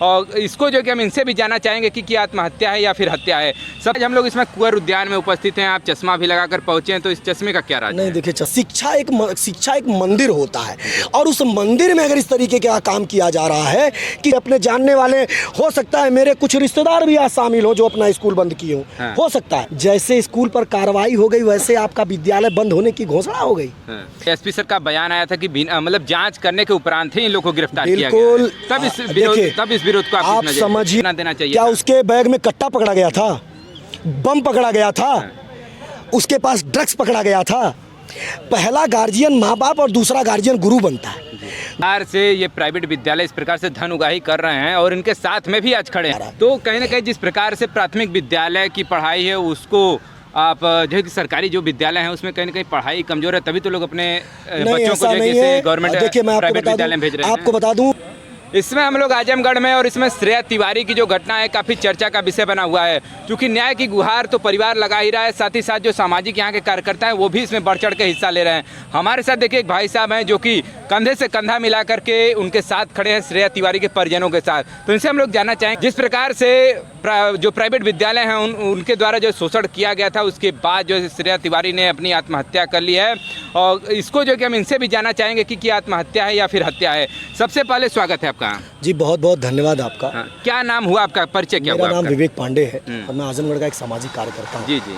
और इसको जो कि हम इनसे भी जानना चाहेंगे कि आत्महत्या है या फिर हत्या है। सब हम लोग इसमें कुंवर उद्यान में उपस्थित हैं। आप चश्मा भी लगाकर पहुंचे हैं, तो इस चश्मे का क्या राज है? नहीं देखिए, शिक्षा एक मंदिर होता है और उस मंदिर में अगर इस तरीके का काम किया जा रहा है कि अपने जानने वाले, हो सकता है मेरे कुछ रिश्तेदार भी आज शामिल हो जो अपना स्कूल बंद किए हो। हाँ। हो सकता है जैसे स्कूल पर कार्रवाई हो गई वैसे आपका विद्यालय बंद होने की घोषणा हो गई। एसपी सर का बयान आया था कि मतलब जांच करने के उपरांत ही इन लोगों को गिरफ्तार किया गया। बिल्कुल। तब इस विरोध को आप समझिए, देना चाहिए। क्या उसके बैग में कट्टा पकड़ा गया था, बम पकड़ा गया था, उसके पास ड्रग्स पकड़ा गया था? पहला गार्जियन माँ बाप और दूसरा गार्जियन गुरु बनता है। बाहर से ये प्राइवेट विद्यालय इस प्रकार से धन उगाही कर रहे हैं और इनके साथ में भी आज खड़े हैं, तो कहीं ना कहीं जिस प्रकार से प्राथमिक विद्यालय की पढ़ाई है उसको आप जो कि सरकारी जो विद्यालय है उसमें कहीं ना कहीं पढ़ाई कमजोर है, तभी तो लोग अपने बच्चों को जो है गवर्नमेंट प्राइवेट विद्यालय में भेज रहे हैं। आपको बता दूं, इसमें हम लोग आजमगढ़ में और इसमें श्रेया तिवारी की जो घटना है काफ़ी चर्चा का विषय बना हुआ है, क्योंकि न्याय की गुहार तो परिवार लगा ही रहा है, साथ ही साथ जो सामाजिक यहाँ के कार्यकर्ता हैं वो भी इसमें बढ़ चढ़ के हिस्सा ले रहे हैं। हमारे साथ देखिए एक भाई साहब हैं जो कि कंधे से कंधा मिला करके उनके साथ खड़े हैं श्रेया तिवारी के परिजनों के साथ। तो इनसे हम लोग जानना चाहेंगे जिस प्रकार से जो प्राइवेट विद्यालय हैं उनके द्वारा जो शोषण किया गया था उसके बाद जो श्रेया तिवारी ने अपनी आत्महत्या कर ली है, और इसको जो कि हम इनसे भी जानना चाहेंगे कि आत्महत्या है या फिर हत्या है। सबसे पहले स्वागत है आपका। जी बहुत बहुत धन्यवाद आपका। हाँ, क्या नाम हुआ आपका, परिचय क्या हुआ? मेरा नाम विवेक पांडे है और मैं आजमगढ़ का एक सामाजिक कार्यकर्ता हूँ। जी जी।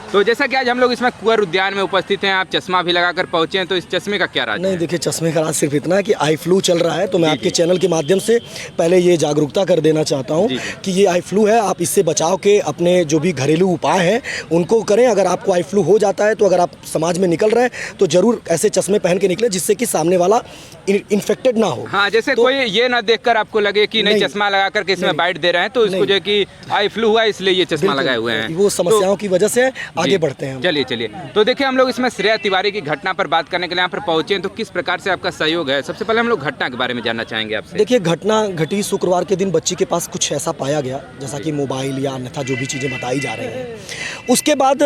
तो जैसा कि आज हम लोग इसमें कुंवर उद्यान में उपस्थित हैं, आप चश्मा भी लगाकर पहुंचे हैं, तो इस चश्मे का क्या राज है? नहीं देखिए, चश्मे का राज सिर्फ इतना है कि आई फ्लू चल रहा है, तो मैं आपके चैनल के माध्यम से पहले ये जागरूकता कर देना चाहता हूँ कि ये आई फ्लू है। आप इससे बचाव के अपने जो भी घरेलू उपाय हैं उनको करें। अगर आपको आई फ्लू हो जाता है तो अगर आप समाज में निकल रहे हैं तो जरूर ऐसे चश्मे पहन के निकले जिससे कि सामने वाला इन्फेक्टेड ना हो। हाँ, जैसे कोई ये ना देखकर आपको लगे कि नहीं चश्मा लगा करके इसमें बाइट दे रहे हैं, तो इसको जो कि आई फ्लू हुआ इसलिए ये चश्मा लगाए हुए हैं, वो समस्याओं की वजह से आगे बढ़ते हैं। चलिए तो देखिए, हम लोग इसमें श्रेया तिवारी की घटना पर बात करने के लिए यहाँ पर पहुंचे हैं, तो किस प्रकार से आपका सहयोग है? सबसे पहले हम लोग घटना के बारे में जानना चाहेंगे आपसे। देखिए, घटना घटी शुक्रवार के दिन, बच्ची के पास कुछ ऐसा पाया गया जैसा कि मोबाइल या अन्यथा जो भी चीज़ें बताई जा रही हैं। उसके बाद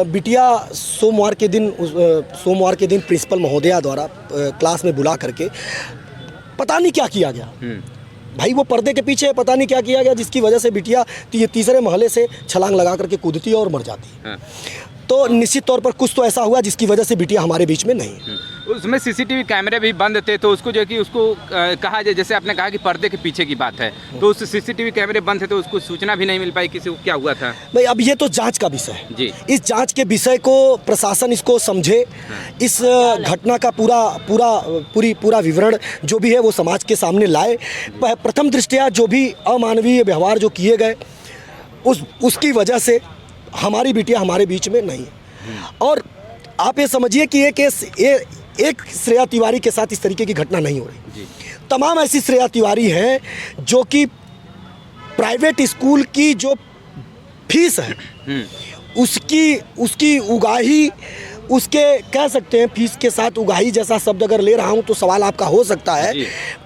बिटिया सोमवार के दिन प्रिंसिपल महोदया द्वारा क्लास में बुला करके पता नहीं क्या किया गया। भाई वो पर्दे के पीछे पता नहीं क्या किया गया जिसकी वजह से बिटिया तीसरे महले से छलांग लगा करके कूदती है और मर जाती है। तो निश्चित तौर पर कुछ तो ऐसा हुआ जिसकी वजह से बिटिया हमारे बीच में नहीं है। उसमें सीसीटीवी कैमरे भी बंद थे, तो उसको जो कि उसको कहा जाए, जैसे आपने कहा कि पर्दे के पीछे की बात है, तो उस सीसीटीवी कैमरे बंद थे तो उसको सूचना भी नहीं मिल पाई किसी को क्या हुआ था। भाई अब ये तो जांच का विषय है जी। इस जांच के विषय को प्रशासन इसको समझे, इस घटना का पूरा विवरण जो भी है वो समाज के सामने लाए। प्रथम दृष्टया जो भी अमानवीय व्यवहार जो किए गए उसकी वजह से हमारी बिटिया हमारे बीच में नहीं है। और आप ये समझिए कि एक श्रेया तिवारी के साथ इस तरीके की घटना नहीं हो रही। तमाम ऐसी श्रेया तिवारी हैं जो कि प्राइवेट स्कूल की जो फीस है उसकी उगाही, उसके कह सकते हैं फीस के साथ उगाही जैसा शब्द अगर ले रहा हूं तो सवाल आपका हो सकता है।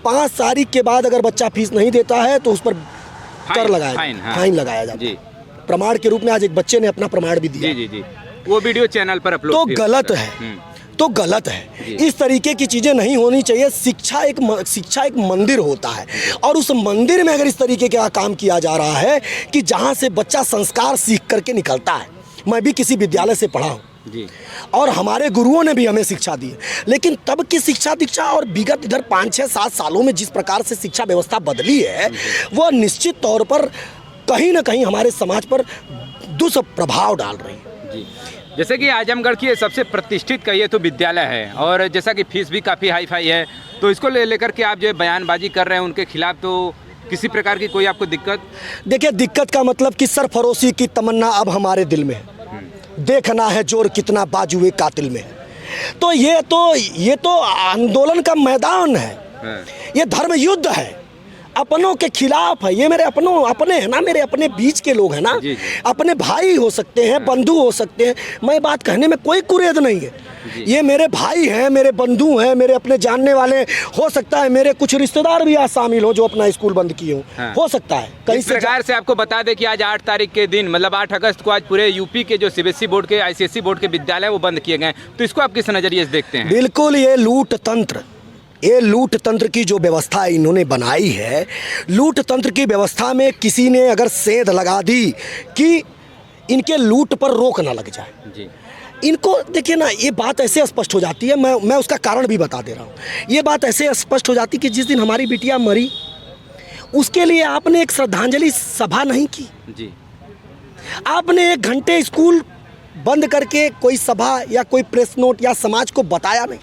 5 तारीख के बाद अगर बच्चा फीस नहीं देता है तो उस पर कर फाइन लगाया जाता है। प्रमाण के रूप में आज एक बच्चे ने अपना प्रमाण भी दिया। जी। वो वीडियो चैनल पर अपलोड तो गलत है। इस तरीके की चीजें नहीं होनी चाहिए। शिक्षा एक मंदिर होता है और उस मंदिर में अगर इस तरीके का काम किया जा रहा है कि जहां से बच्चा संस्कार सीख करके निकलता है। मैं भी किसी विद्यालय से पढ़ा हूँ जी, और हमारे गुरुओं ने भी हमें शिक्षा दी है, लेकिन तब की शिक्षा और विगत इधर 5, 6, 7 सालों में जिस प्रकार से शिक्षा व्यवस्था बदली है वो निश्चित तौर पर कहीं ना कहीं हमारे समाज पर दुष्प्रभाव डाल रही है। जी। जैसे कि आजमगढ़ की सबसे प्रतिष्ठित कहिए तो विद्यालय है, और जैसा कि फीस भी काफ़ी हाई फाई है, तो इसको लेकर के आप जो बयानबाजी कर रहे हैं उनके खिलाफ, तो किसी प्रकार की कोई आपको दिक्कत? देखिए, दिक्कत का मतलब कि सरफरोशी की तमन्ना अब हमारे दिल में है। देखना है जोर कितना बाजुए कातिल में है। तो ये तो आंदोलन का मैदान है, ये धर्म युद्ध है, अपनों के खिलाफ है। ये मेरे अपने हैं ना, मेरे अपने बीच के लोग हैं ना। अपने भाई हो सकते हैं, बंधु हो सकते हैं, मैं बात कहने में कोई कुरेद नहीं है। ये मेरे भाई हैं, मेरे बंधु हैं, मेरे अपने जानने वाले। हो सकता है मेरे कुछ रिश्तेदार भी आज शामिल हो जो अपना स्कूल बंद किए हो सकता है। कई प्रकार से आपको बता दें कि आज 8 तारीख के दिन, मतलब 8 अगस्त को आज पूरे यूपी के जो सीबीएसई बोर्ड के, आईसीएसई बोर्ड के विद्यालय वो बंद किए गए, तो इसको आप किस नजरिए से देखते हैं? बिल्कुल, ये लूट तंत्र ये लूट तंत्र की जो व्यवस्था इन्होंने बनाई है, लूट तंत्र की व्यवस्था में किसी ने अगर सेंध लगा दी कि इनके लूट पर रोक ना लग जाए जी। इनको देखिए ना, ये बात ऐसे स्पष्ट हो जाती है, मैं उसका कारण भी बता दे रहा हूँ। ये बात ऐसे स्पष्ट हो जाती है कि जिस दिन हमारी बिटिया मरी उसके लिए आपने एक श्रद्धांजलि सभा नहीं की जी। आपने 1 घंटे स्कूल बंद करके कोई सभा या कोई प्रेस नोट या समाज को बताया नहीं।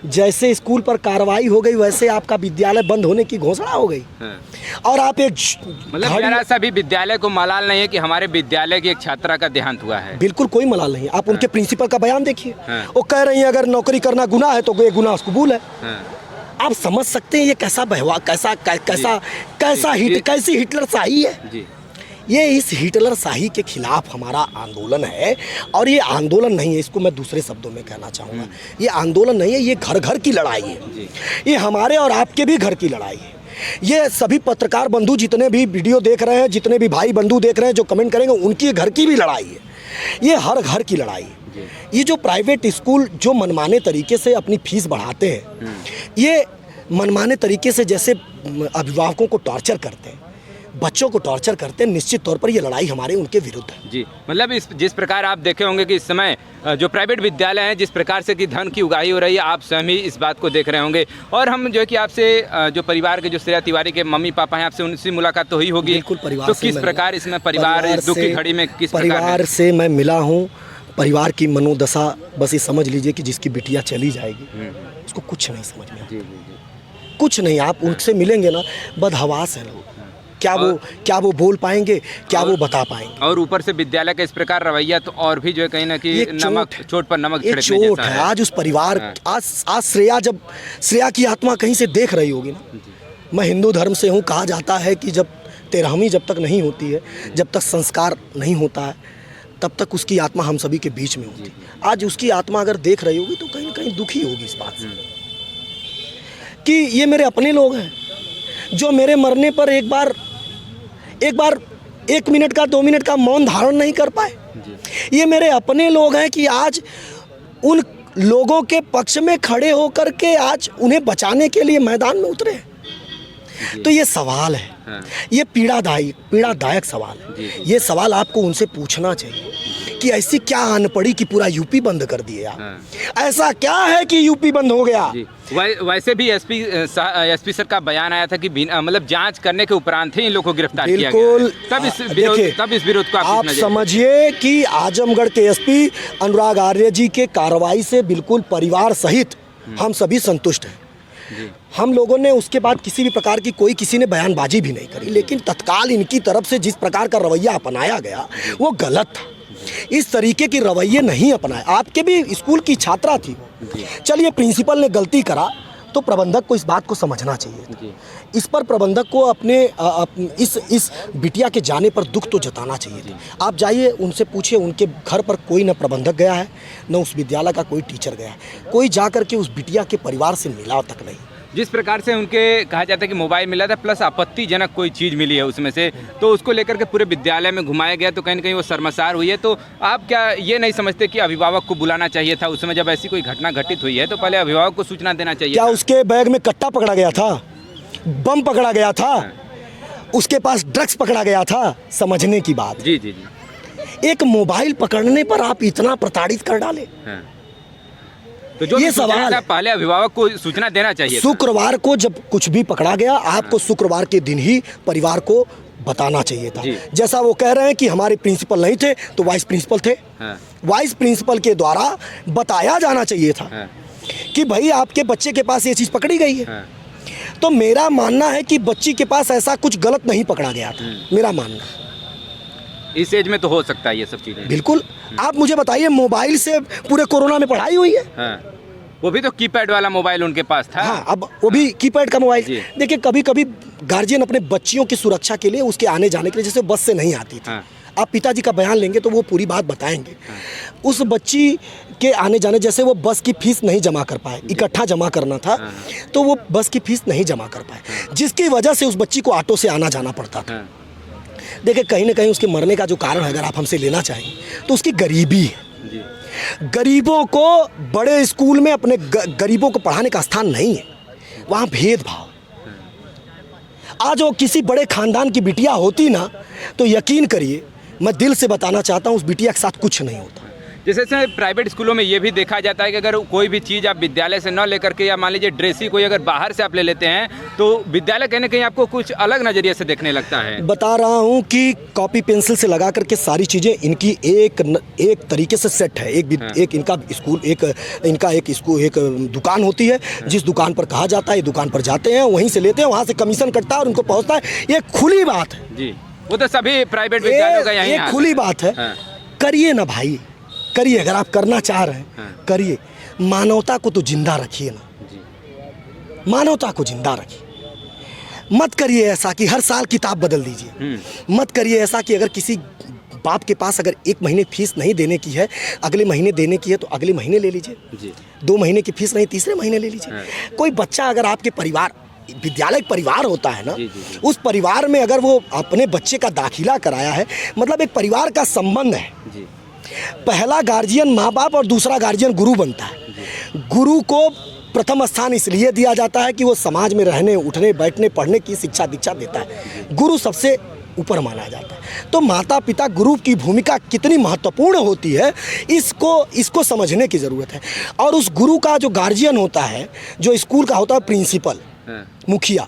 जैसे स्कूल पर कार्रवाई हो गई वैसे आपका विद्यालय बंद होने की घोषणा हो गई। हाँ। और आप एक मतलब जरा सा भी विद्यालय को मलाल नहीं है कि हमारे विद्यालय की एक छात्रा का देहांत हुआ है। बिल्कुल कोई मलाल नहीं। आप उनके प्रिंसिपल का बयान देखिए, हाँ। वो कह रही हैं अगर नौकरी करना गुनाह है तो ये गुनाह कबूल है। हाँ। आप समझ सकते हैं ये कैसा व्यवहार, कैसी हिटलर शाही है जी। ये। इस हिटलर शाही के खिलाफ हमारा आंदोलन है। और ये आंदोलन नहीं है, इसको मैं दूसरे शब्दों में कहना चाहूँगा, ये आंदोलन नहीं है, ये घर घर की लड़ाई है। ये हमारे और आपके भी घर की लड़ाई है। ये सभी पत्रकार बंधु जितने भी वीडियो देख रहे हैं, जितने भी भाई बंधु देख रहे हैं जो कमेंट करेंगे, उनकी घर की भी लड़ाई है। ये हर घर की लड़ाई है। ये जो प्राइवेट स्कूल जो मनमाने तरीके से अपनी फीस बढ़ाते हैं, ये मनमाने तरीके से जैसे अभिभावकों को टॉर्चर करते हैं, बच्चों को टॉर्चर करते हैं, निश्चित तौर पर ये लड़ाई हमारे उनके विरुद्ध है। जी। मतलब जिस प्रकार आप देखे होंगे कि इस समय जो प्राइवेट विद्यालय हैं, जिस प्रकार से कि धन की उगाही हो रही है, आप स्वयं ही इस बात को देख रहे होंगे। और हम जो है कि आपसे जो परिवार के जो श्रेया तिवारी के मम्मी पापा हैं, आपसे उनसे मुलाकात तो हुई होगी। बिल्कुल, परिवार तो से किस प्रकार इसमें परिवार इस दुख की घड़ी में किस परिवार से मैं मिला हूँ। परिवार की मनोदशा बस ये समझ लीजिए कि जिसकी बिटिया चली जाएगी उसको कुछ नहीं समझ में आता, कुछ नहीं। आप उनसे मिलेंगे ना, बदहवास है लोग। क्या वो बोल पाएंगे, क्या वो बता पाएंगे। और ऊपर से विद्यालय का इस प्रकार रवैया तो और भी जो है कहीं ना कहीं नमक चोट पर नमक छिड़कने चोट जैसा है। आज उस परिवार आज श्रेया की आत्मा कहीं से देख रही होगी ना। मैं हिंदू धर्म से हूँ, कहा जाता है कि जब 13वीं जब तक नहीं होती है, जब तक संस्कार नहीं होता है, तब तक उसकी आत्मा हम सभी के बीच में होती है। आज उसकी आत्मा अगर देख रही होगी तो कहीं ना कहीं दुखी होगी इस बात से कि ये मेरे अपने लोग हैं जो मेरे मरने पर एक बार 1 मिनट का 2 मिनट का मौन धारण नहीं कर पाए। ये मेरे अपने लोग हैं कि आज उन लोगों के पक्ष में खड़े होकर के आज उन्हें बचाने के लिए मैदान में उतरे। तो ये सवाल है, ये पीड़ादायक सवाल है। ये सवाल आपको उनसे पूछना चाहिए कि ऐसी क्या आन पड़ी कि पूरा यूपी बंद कर दिए आप? ऐसा क्या है कि यूपी बंद हो गया? वैसे भी एसपी सर का बयान आया था कि मतलब जांच करने के उपरांत ही इन लोगों को गिरफ्तार किया गया। तब इस विरोध को आप समझिए कि आजमगढ़ के एसपी अनुराग आर्य जी के कार्रवाई से बिल्कुल परिवार सहित हम सभी संतुष्ट हैं। हम लोगों ने उसके बाद किसी भी प्रकार की किसी ने बयानबाजी भी नहीं करी, लेकिन तत्काल इनकी तरफ से जिस प्रकार का रवैया अपनाया गया वो गलत था। इस तरीके की रवैये नहीं अपनाए। आपके भी स्कूल की छात्रा थी, चलिए प्रिंसिपल ने गलती करा तो प्रबंधक को इस बात को समझना चाहिए। इस पर प्रबंधक को अपने इस बिटिया के जाने पर दुख तो जताना चाहिए था। आप जाइए उनसे पूछिए, उनके घर पर कोई न प्रबंधक गया है न उस विद्यालय का कोई टीचर गया है, कोई जा कर के उस बिटिया के परिवार से मिला तक नहीं। जिस प्रकार से उनके कहा जाता है कि मोबाइल मिला था प्लस आपत्तिजनक कोई चीज़ मिली है उसमें से, तो उसको लेकर के पूरे विद्यालय में घुमाया गया, तो कहीं ना कहीं वो शर्मसार हुई है। तो आप क्या ये नहीं समझते कि अभिभावक को बुलाना चाहिए था उस समय जब ऐसी कोई घटना घटित हुई है, तो पहले अभिभावक को सूचना देना चाहिए? क्या उसके बैग में कट्टा पकड़ा गया था, बम पकड़ा गया था, उसके पास ड्रग्स पकड़ा गया था? समझने की बात। जी जी जी। एक मोबाइल पकड़ने पर आप इतना प्रताड़ित कर डाले। तो जो ये सवाल है, पहले अभिभावक को सूचना देना चाहिए। शुक्रवार को जब कुछ भी पकड़ा गया, आपको शुक्रवार के दिन ही परिवार को बताना चाहिए था। जैसा वो कह रहे हैं कि हमारे प्रिंसिपल नहीं थे तो वाइस प्रिंसिपल थे। वाइस प्रिंसिपल के द्वारा बताया जाना चाहिए था कि भाई आपके बच्चे के पास ये चीज़ पकड़ी गई है। तो मेरा मानना है कि बच्ची के पास ऐसा कुछ गलत नहीं पकड़ा गया था, मेरा मानना। इस एज में तो हो सकता है ये सब चीज़ें। बिल्कुल। आप मुझे बताइए, मोबाइल से पूरे कोरोना में पढ़ाई हुई है? वो भी तो कीपैड वाला मोबाइल उनके पास था। हाँ, अब वो भी कीपैड का मोबाइल। देखिए, कभी कभी गार्जियन अपने बच्चियों की सुरक्षा के लिए उसके आने जाने के लिए, जैसे बस से नहीं आती थी, आप पिताजी का बयान लेंगे तो वो पूरी बात बताएंगे। उस बच्ची के आने जाने, जैसे वो बस की फीस नहीं जमा कर पाए, इकट्ठा जमा करना था तो वो बस की फीस नहीं जमा कर पाए, जिसकी वजह से उस बच्ची को ऑटो से आना जाना पड़ता था। देखिए, कहीं ना कहीं उसके मरने का जो कारण है अगर आप हमसे लेना चाहें तो उसकी गरीबी है। गरीबों को बड़े स्कूल में अपने गरीबों को पढ़ाने का स्थान नहीं है। वहाँ भेदभाव। आज वो किसी बड़े खानदान की बिटिया होती ना, तो यकीन करिए, मैं दिल से बताना चाहता हूँ, उस बिटिया के साथ कुछ नहीं होता। जैसे प्राइवेट स्कूलों में ये भी देखा जाता है कि अगर कोई भी चीज़ आप विद्यालय से न लेकर के, या मान लीजिए ड्रेस ही कोई अगर बाहर से आप ले लेते हैं, तो विद्यालय कहीं ना कहीं आपको कुछ अलग नज़रिए से देखने लगता है। बता रहा हूँ कि कॉपी पेंसिल से लगा करके सारी चीज़ें इनकी एक तरीके से सेट है। एक इनका स्कूल, एक दुकान होती है, जिस दुकान पर कहा जाता है, ये दुकान पर जाते हैं, वहीं से लेते हैं, वहाँ से कमीशन कटता है और उनको पहुँचता है। ये खुली बात है जी, वो तो सभी प्राइवेट विद्यालयों का यही ये खुली बात है। करिए ना भाई, करिए, अगर आप करना चाह रहे हैं करिए। मानवता को तो जिंदा रखिए ना, मानवता को जिंदा रखिए। मत करिए ऐसा कि हर साल किताब बदल दीजिए। मत करिए ऐसा कि अगर किसी बाप के पास अगर 1 महीने फीस नहीं देने की है, अगले महीने देने की है, तो अगले महीने ले लीजिए। 2 महीने की फीस नहीं, तीसरे महीने ले लीजिए। कोई बच्चा अगर आपके परिवार, विद्यालय परिवार होता है ना, उस परिवार में अगर वो अपने बच्चे का दाखिला कराया है, मतलब एक परिवार का संबंध है। पहला गार्जियन माँ बाप और दूसरा गार्जियन गुरु बनता है। गुरु को प्रथम स्थान इसलिए दिया जाता है कि वो समाज में रहने, उठने, बैठने, पढ़ने की शिक्षा दीक्षा देता है। गुरु सबसे ऊपर माना जाता है। तो माता पिता गुरु की भूमिका कितनी महत्वपूर्ण होती है, इसको समझने की ज़रूरत है। और उस गुरु का जो गार्जियन होता है, जो स्कूल का होता है प्रिंसिपल, मुखिया,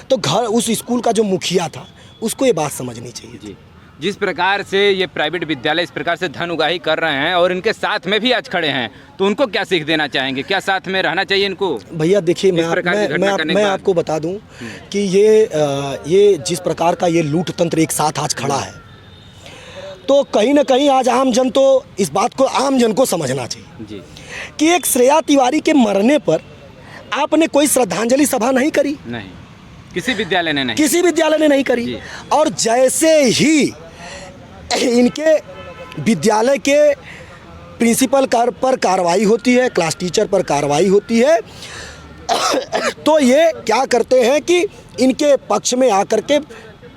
तो घर उस स्कूल का जो मुखिया था, उसको ये बात समझनी चाहिए। जिस प्रकार से ये प्राइवेट विद्यालय इस प्रकार से धन उगाही कर रहे हैं और इनके साथ में भी आज खड़े हैं, तो उनको क्या सीख देना चाहेंगे? क्या साथ में रहना चाहिए इनको? भैया देखिए, मैं आपको बता दूं कि ये जिस प्रकार का ये लूट तंत्र एक साथ आज खड़ा है, तो कहीं ना कहीं आज आम जन, तो इस बात को आम जन को समझना चाहिए कि एक श्रेया तिवारी के मरने पर आपने कोई श्रद्धांजलि सभा नहीं करी। नहीं, किसी विद्यालय ने नहीं करी। और जैसे ही इनके विद्यालय के प्रिंसिपल पर कार्रवाई होती है, क्लास टीचर पर कार्रवाई होती है, तो ये क्या करते हैं कि इनके पक्ष में आकर के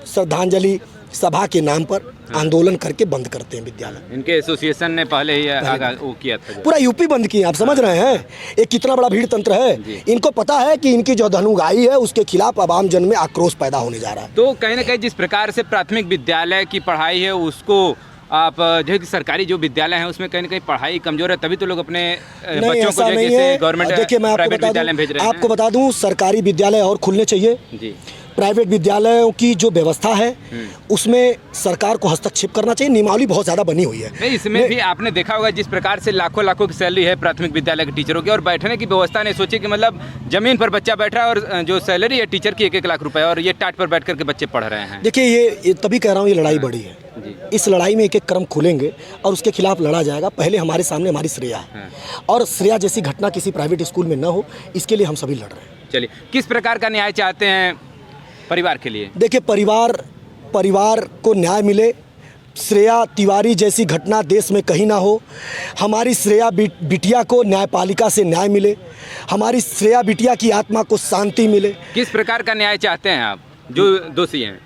श्रद्धांजलि सभा के नाम पर आंदोलन करके बंद करते हैं विद्यालय। इनके एसोसिएशन ने पहले ही वो किया था, पूरा यूपी बंद किया। आप समझ रहे हैं एक कितना बड़ा भीड़ तंत्र है। इनको पता है कि इनकी जो धन उगाही है, उसके खिलाफ अब आम जन में आक्रोश पैदा होने जा रहा है। तो कहीं ना कहीं जिस प्रकार से प्राथमिक विद्यालय की पढ़ाई है, उसको आप जो सरकारी जो विद्यालय हैं उसमें कहीं ना कहीं पढ़ाई कमजोर है, तभी तो लोग अपने बच्चों को गवर्नमेंट देखिए, मैं आपको बता दूं, सरकारी विद्यालय और खुलने चाहिए जी। प्राइवेट विद्यालयों की जो व्यवस्था है उसमें सरकार को हस्तक्षेप करना चाहिए। नियमावली बहुत ज़्यादा बनी हुई है। नहीं, इसमें भी आपने देखा होगा जिस प्रकार से लाखों की सैलरी है प्राथमिक विद्यालय के टीचरों की, और बैठने की व्यवस्था नहीं सोची कि मतलब जमीन पर बच्चा बैठ रहा है और जो सैलरी है टीचर की 1-1 लाख रुपए, और ये टाट पर बैठ करके बच्चे पढ़ रहे हैं। देखिए, ये तभी कह रहा हूँ, ये लड़ाई बड़ी है। इस लड़ाई में एक क्रम खुलेंगे और उसके खिलाफ लड़ा जाएगा। पहले हमारे सामने हमारी श्रेया है, और श्रेया जैसी घटना किसी प्राइवेट स्कूल में न हो, इसके लिए हम सभी लड़ रहे हैं। चलिए, किस प्रकार का न्याय चाहते हैं परिवार के लिए? देखिए, परिवार को न्याय मिले। श्रेया तिवारी जैसी घटना देश में कहीं ना हो। हमारी श्रेया बिटिया को न्यायपालिका से न्याय मिले। हमारी श्रेया बिटिया की आत्मा को शांति मिले। किस प्रकार का न्याय चाहते हैं आप, जो दोषी हैं?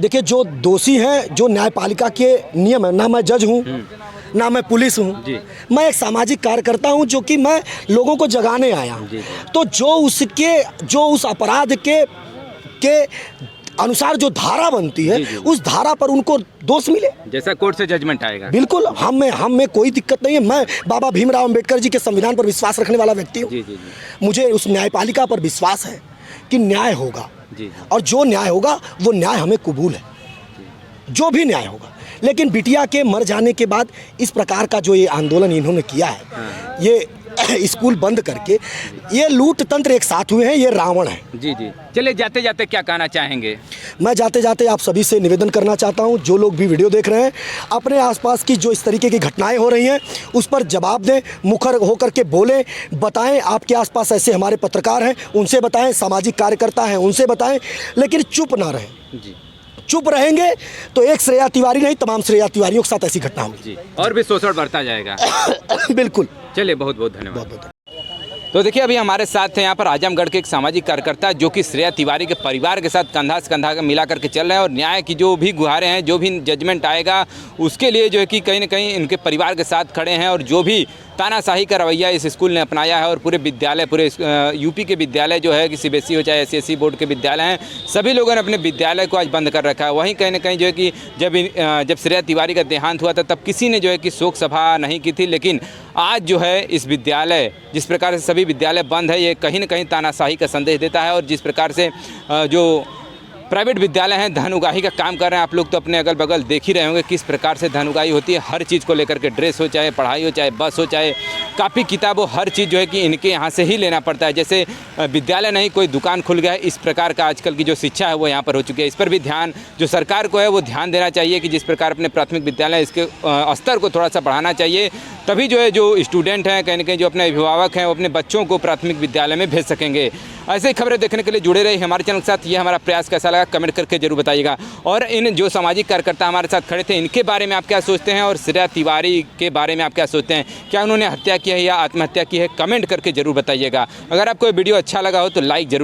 देखिए, जो दोषी हैं, जो न्यायपालिका के नियम है, ना मैं जज हूँ ना मैं पुलिस हूँ, मैं एक सामाजिक कार्यकर्ता हूँ, जो कि मैं लोगों को जगाने आया हूँ। तो जो उस अपराध के अनुसार जो धारा बनती है, उस धारा पर उनको दोष मिले, जैसा कोर्ट से जजमेंट आएगा। बिल्कुल, हम में कोई दिक्कत नहीं है। मैं बाबा भीमराव अंबेडकर जी के संविधान पर विश्वास रखने वाला व्यक्ति हूँ। मुझे उस न्यायपालिका पर विश्वास है कि न्याय होगा, और जो न्याय होगा वो न्याय हमें कबूल है, जो भी न्याय होगा। लेकिन बिटिया के मर जाने के बाद इस प्रकार का जो ये आंदोलन इन्होंने किया है, ये स्कूल बंद करके, ये लूट तंत्र एक साथ हुए हैं, ये रावण है। जी। चलिए, जाते जाते क्या कहना चाहेंगे? मैं जाते जाते आप सभी से निवेदन करना चाहता हूं, जो लोग भी वीडियो देख रहे हैं, अपने आसपास की जो इस तरीके की घटनाएं हो रही हैं उस पर जवाब दें, मुखर होकर के बोलें, बताएं। आपके आसपास ऐसे हमारे पत्रकार हैं, उनसे बताएं, सामाजिक कार्यकर्ता हैं, उनसे बताएं, लेकिन चुप ना रहें जी। चुप रहेंगे तो एक श्रेया तिवारी नहीं, तमाम श्रेया तिवारियों के साथ ऐसी घटना होगी, और भी शोषण बढ़ता जाएगा। बिल्कुल। चलिए, बहुत बहुत धन्यवाद। तो देखिए अभी हमारे साथ हैं यहाँ पर आजमगढ़ के एक सामाजिक कार्यकर्ता जो कि श्रेया तिवारी के परिवार के साथ कंधा से कंधा मिला करके चल रहे हैं और न्याय की जो भी गुहारें हैं, जो भी जजमेंट आएगा उसके लिए जो है कि कहीं ना कहीं इनके परिवार के साथ खड़े हैं। और जो भी तानाशाही का रवैया इस स्कूल ने अपनाया है और पूरे विद्यालय, पूरे यूपी के विद्यालय जो है कि सीबीएसई हो चाहे SCSE बोर्ड के विद्यालय हैं, सभी लोगों ने अपने विद्यालय को आज बंद कर रखा है। वहीं कहीं ना कहीं जो है कि जब श्रेया तिवारी का देहांत हुआ था तब किसी ने जो है कि शोक सभा नहीं की थी, लेकिन आज जो है इस विद्यालय, जिस प्रकार से सभी विद्यालय बंद है, ये कहीं ना कहीं तानाशाही का संदेश देता है। और जिस प्रकार से जो प्राइवेट विद्यालय हैं धन उगाही का काम कर रहे हैं, आप लोग तो अपने अगल बगल देख ही रहे होंगे किस प्रकार से धन उगाही होती है हर चीज़ को लेकर के, ड्रेस हो चाहे पढ़ाई हो चाहे बस हो चाहे कापी किताब हो, हर चीज़ जो है कि इनके यहाँ से ही लेना पड़ता है। जैसे विद्यालय नहीं कोई दुकान खुल गया है, इस प्रकार का आजकल की जो शिक्षा है वो यहाँ पर हो चुकी है। इस पर भी ध्यान जो सरकार को है वो ध्यान देना चाहिए कि जिस प्रकार अपने प्राथमिक विद्यालय इसके स्तर को थोड़ा सा बढ़ाना चाहिए, तभी जो है जो स्टूडेंट हैं कहीं ना कहीं जो अपने अभिभावक हैं वो अपने बच्चों को प्राथमिक विद्यालय में भेज सकेंगे। ऐसे ही खबरें देखने के लिए जुड़े रहिए हमारे चैनल के साथ। ये हमारा प्रयास कैसा लगा कमेंट करके जरूर बताइएगा। और इन जो सामाजिक कार्यकर्ता हमारे साथ खड़े थे इनके बारे में आप क्या सोचते हैं और श्रेया तिवारी के बारे में आप क्या सोचते हैं, क्या उन्होंने हत्या की है या आत्महत्या की है, कमेंट करके जरूर बताइएगा। अगर आपको वीडियो अच्छा लगा हो तो लाइक जरूर